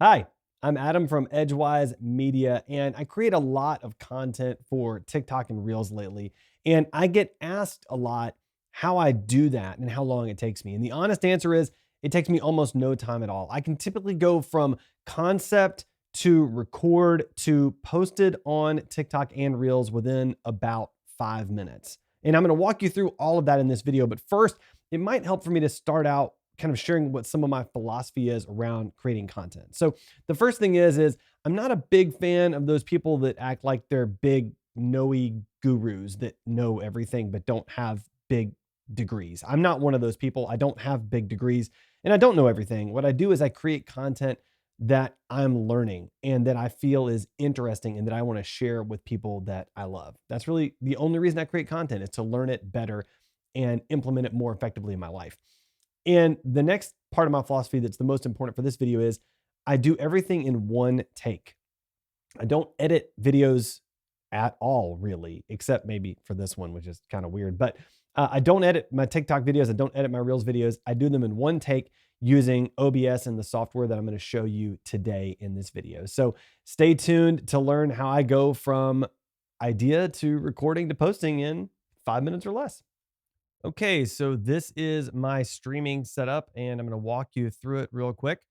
Hi, I'm Adam from Edgewise Media, and I create a lot of content for TikTok and Reels lately. And I get asked a lot how I do that and how long it takes me. And the honest answer is it takes me almost no time at all. I can typically go from concept to record to posted on TikTok and Reels within about 5 minutes. And I'm going to walk you through all of that in this video. But first, it might help for me to start out kind of sharing what some of my philosophy is around creating content. So the first thing is I'm not a big fan of those people that act like they're big knowy gurus that know everything but don't have big degrees. I'm not one of those people. I don't have big degrees and I don't know everything. What I do is I create content that I'm learning and that I feel is interesting and that I want to share with people that I love. That's really the only reason I create content, is to learn it better and implement it more effectively in my life. And the next part of my philosophy that's the most important for this video is I do everything in one take. I don't edit videos at all, really, except maybe for this one, which is kind of weird. But I don't edit my TikTok videos. I don't edit my Reels videos. I do them in one take using OBS and the software that I'm going to show you today in this video. So stay tuned to learn how I go from idea to recording to posting in 5 minutes or less. Okay, so this is my streaming setup, and I'm going to walk you through it real quick.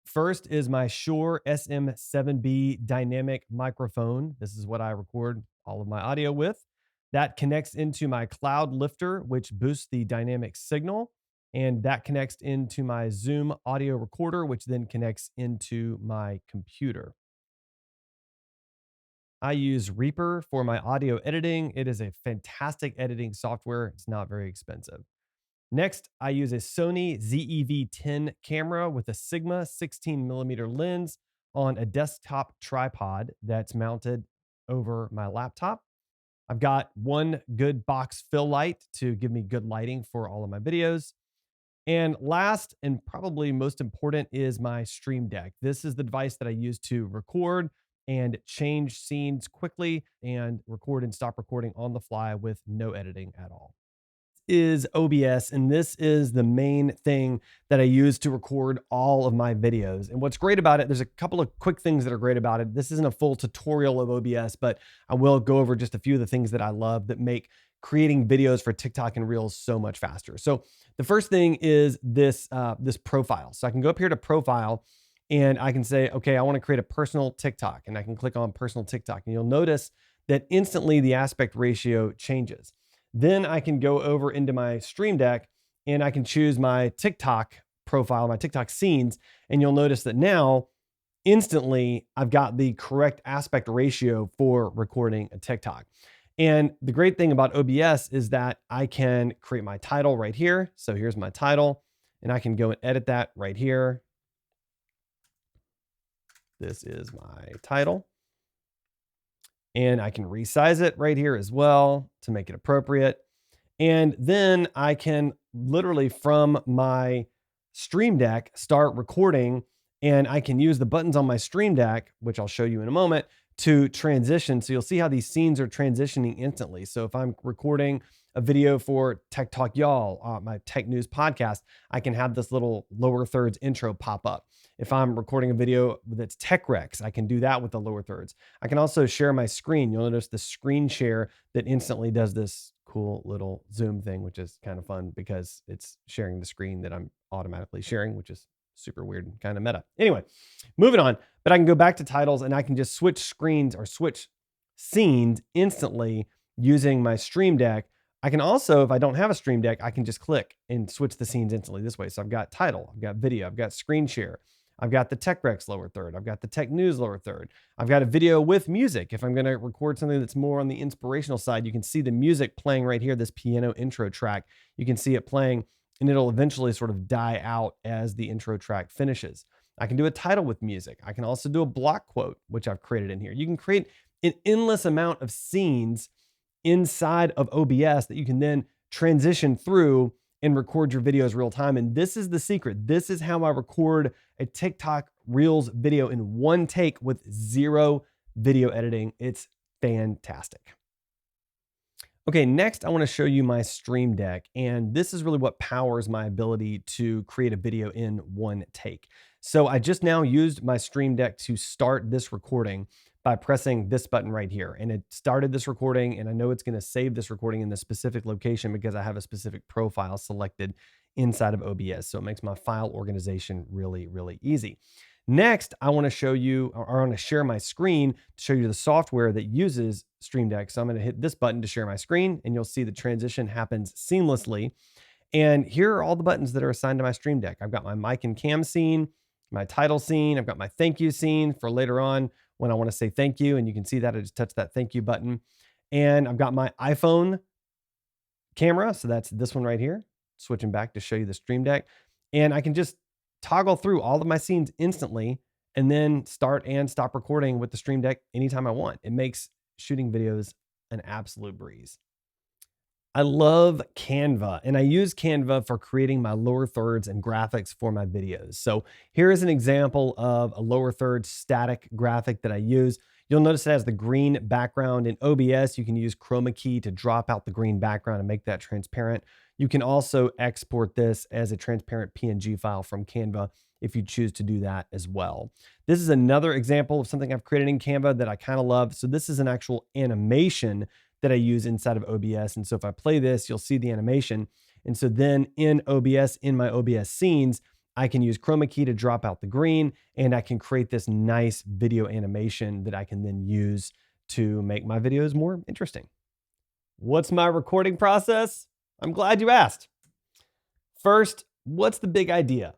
First is my Shure SM7B dynamic microphone. This is what I record all of my audio with. That connects into my cloud lifter, which boosts the dynamic signal, and that connects into my Zoom audio recorder, which then connects into my computer. I use Reaper for my audio editing. It is a fantastic editing software. It's not very expensive. Next, I use a Sony ZEV-10 camera with a Sigma 16mm lens on a desktop tripod that's mounted over my laptop. I've got one good box fill light to give me good lighting for all of my videos. And last, and probably most important, is my Stream Deck. This is the device that I use to record and change scenes quickly and record and stop recording on the fly with no editing at all. Is OBS, and this is the main thing that I use to record all of my videos. And what's great about it, there's a couple of quick things that are great about it. This isn't a full tutorial of OBS, but I will go over just a few of the things that I love that make creating videos for TikTok and Reels so much faster. So the first thing is this profile. So I can go up here to profile and I can say, okay, I want to create a personal TikTok, and I can click on personal TikTok, and you'll notice that instantly the aspect ratio changes. Then I can go over into my Stream Deck and I can choose my TikTok profile, my TikTok scenes. And you'll notice that now instantly I've got the correct aspect ratio for recording a TikTok. And the great thing about OBS is that I can create my title right here. So here's my title, and I can go and edit that right here. This is my title. And I can resize it right here as well to make it appropriate. And then I can literally from my Stream Deck start recording, and I can use the buttons on my Stream Deck, which I'll show you in a moment, to transition. So you'll see how these scenes are transitioning instantly. So if I'm recording a video for Tech Talk Y'all, my tech news podcast, I can have this little lower thirds intro pop up. If I'm recording a video that's Tech Recs, I can do that with the lower thirds. I can also share my screen. You'll notice the screen share that instantly does this cool little Zoom thing, which is kind of fun because it's sharing the screen that I'm automatically sharing, which is super weird and kind of meta. Anyway, moving on, but I can go back to titles and I can just switch screens or switch scenes instantly using my Stream Deck. I can also, if I don't have a Stream Deck, I can just click and switch the scenes instantly this way. So I've got title, I've got video, I've got screen share, I've got the Tech Recs lower third, I've got the Tech News lower third, I've got a video with music. If I'm going to record something that's more on the inspirational side, you can see the music playing right here, this piano intro track. You can see it playing, and it'll eventually sort of die out as the intro track finishes. I can do a title with music. I can also do a block quote, which I've created in here. You can create an endless amount of scenes inside of OBS that you can then transition through and record your videos real time. And this is the secret. This is how I record a TikTok Reels video in one take with zero video editing. It's fantastic. Okay, next I want to show you my Stream Deck, and this is really what powers my ability to create a video in one take. So I just now used my Stream Deck to start this recording by pressing this button right here. And it started this recording, and I know it's gonna save this recording in the specific location because I have a specific profile selected inside of OBS. So it makes my file organization really, really easy. Next, I wanna show you, or I wanna share my screen to show you the software that uses Stream Deck. So I'm gonna hit this button to share my screen, and you'll see the transition happens seamlessly. And here are all the buttons that are assigned to my Stream Deck. I've got my mic and cam scene, my title scene. I've got my thank you scene for later on when I want to say thank you. And you can see that I just touched that thank you button. And I've got my iPhone camera. So that's this one right here. Switching back to show you the Stream Deck. And I can just toggle through all of my scenes instantly and then start and stop recording with the Stream Deck anytime I want. It makes shooting videos an absolute breeze. I love Canva, and I use Canva for creating my lower thirds and graphics for my videos. So here is an example of a lower third static graphic that I use. You'll notice it has the green background. In OBS, you can use chroma key to drop out the green background and make that transparent. You can also export this as a transparent PNG file from Canva if you choose to do that as well. This is another example of something I've created in Canva that I kind of love. So this is an actual animation that I use inside of OBS. And so if I play this, you'll see the animation. And so then in OBS, in my OBS scenes, I can use chroma key to drop out the green, and I can create this nice video animation that I can then use to make my videos more interesting. What's my recording process? I'm glad you asked. First, what's the big idea?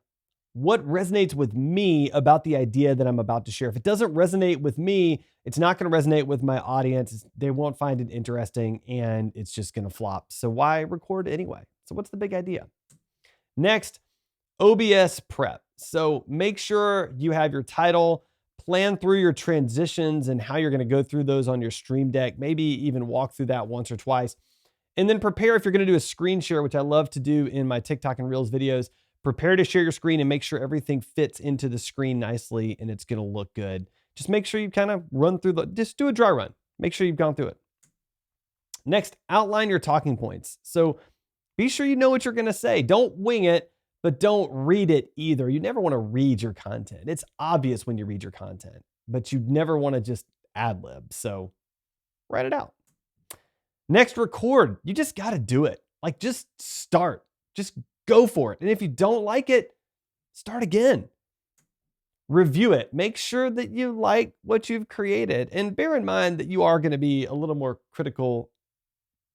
What resonates with me about the idea that I'm about to share? If it doesn't resonate with me, it's not going to resonate with my audience. They won't find it interesting, and it's just going to flop. So why record anyway? So what's the big idea? Next, OBS prep. So make sure you have your title, plan through your transitions and how you're going to go through those on your Stream Deck, maybe even walk through that once or twice. And then prepare if you're going to do a screen share, which I love to do in my TikTok and Reels videos. Prepare to share your screen and make sure everything fits into the screen nicely and it's going to look good. Just make sure you kind of run through just do a dry run. Make sure you've gone through it. Next, outline your talking points. So be sure you know what you're going to say. Don't wing it, but don't read it either. You never want to read your content. It's obvious when you read your content, but you never want to just ad lib. So write it out. Next, record. You just got to do it. Like, just start. Just go for it. And if you don't like it, start again. Review it. Make sure that you like what you've created. And bear in mind that you are going to be a little more critical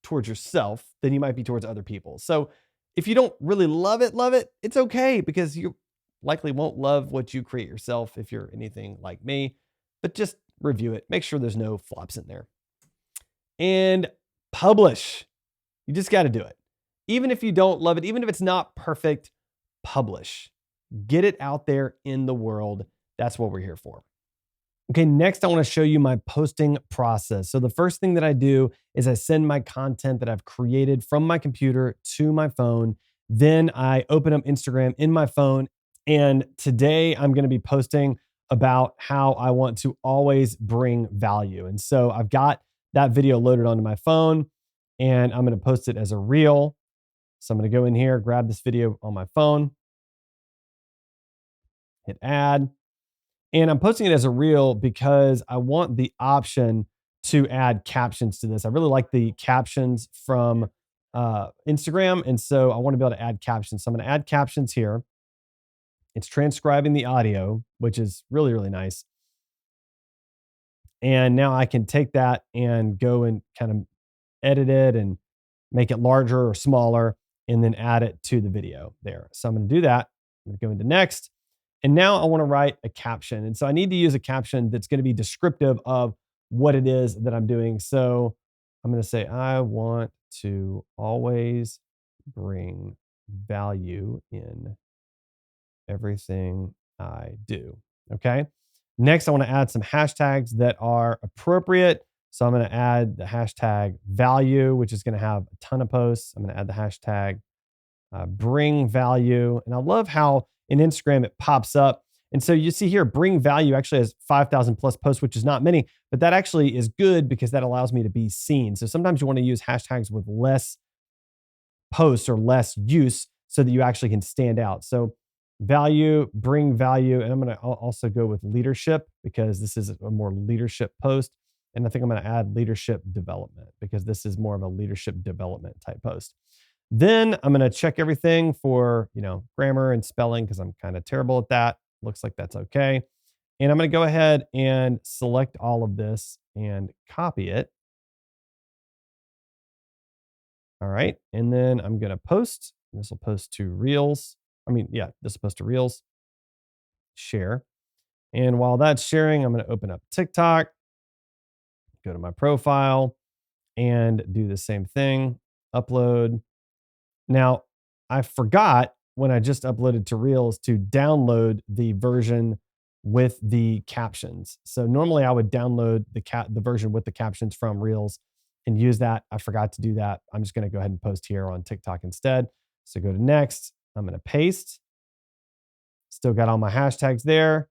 towards yourself than you might be towards other people. So if you don't really love it, it's okay, because you likely won't love what you create yourself if you're anything like me. But just review it. Make sure there's no flops in there. And publish. You just got to do it. Even if you don't love it, even if it's not perfect, publish. Get it out there in the world. That's what we're here for. Okay, next I want to show you my posting process. So the first thing that I do is I send my content that I've created from my computer to my phone. Then I open up Instagram in my phone. And today I'm going to be posting about how I want to always bring value. And so I've got that video loaded onto my phone, and I'm going to post it as a reel. So I'm going to go in here, grab this video on my phone, hit add, and I'm posting it as a reel because I want the option to add captions to this. I really like the captions from Instagram, and so I want to be able to add captions. So I'm going to add captions here. It's transcribing the audio, which is really, really nice. And now I can take that and go and kind of edit it and make it larger or smaller, and then add it to the video there. So I'm going to do that. I'm going to go into next. And now I want to write a caption. And so I need to use a caption that's going to be descriptive of what it is that I'm doing. So I'm going to say, I want to always bring value in everything I do. Okay. Next, I want to add some hashtags that are appropriate. So I'm going to add the hashtag value, which is going to have a ton of posts. I'm going to add the hashtag bring value. And I love how in Instagram it pops up. And so you see here, bring value actually has 5,000 plus posts, which is not many, but that actually is good because that allows me to be seen. So sometimes you want to use hashtags with less posts or less use so that you actually can stand out. So value, bring value. And I'm going to also go with leadership because this is a more leadership post. And I think I'm going to add leadership development because this is more of a leadership development type post. Then I'm going to check everything for, grammar and spelling because I'm kind of terrible at that. Looks like that's okay. And I'm going to go ahead and select all of this and copy it. All right. And then I'm going to post. This will post to Reels. This will post to Reels, share. And while that's sharing, I'm going to open up TikTok, go to my profile, and do the same thing, upload. Now, I forgot when I just uploaded to Reels to download the version with the captions. So normally I would download the version with the captions from Reels and use that. I forgot to do that. I'm just going to go ahead and post here on TikTok instead. So go to next. I'm going to paste. Still got all my hashtags there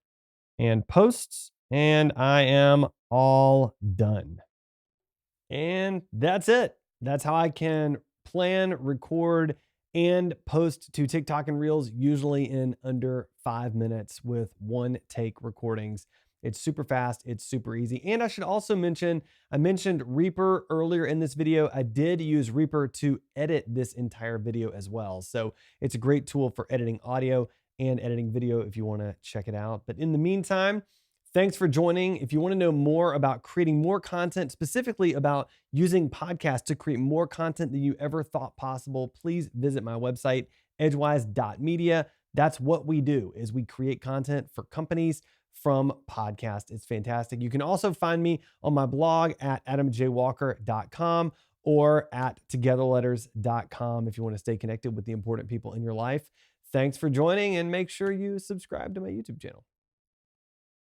and posts, and I am all done. And that's it. That's how I can plan, record, and post to TikTok and Reels, usually in under 5 minutes with one take recordings. It's super fast. It's super easy. And I should also mention, I mentioned Reaper earlier in this video. I did use Reaper to edit this entire video as well. So it's a great tool for editing audio and editing video if you want to check it out. But in the meantime, thanks for joining. If you want to know more about creating more content, specifically about using podcasts to create more content than you ever thought possible, please visit my website, edgewise.media. That's what we do, is we create content for companies from podcasts. It's fantastic. You can also find me on my blog at adamjwalker.com or at togetherletters.com if you want to stay connected with the important people in your life. Thanks for joining, and make sure you subscribe to my YouTube channel.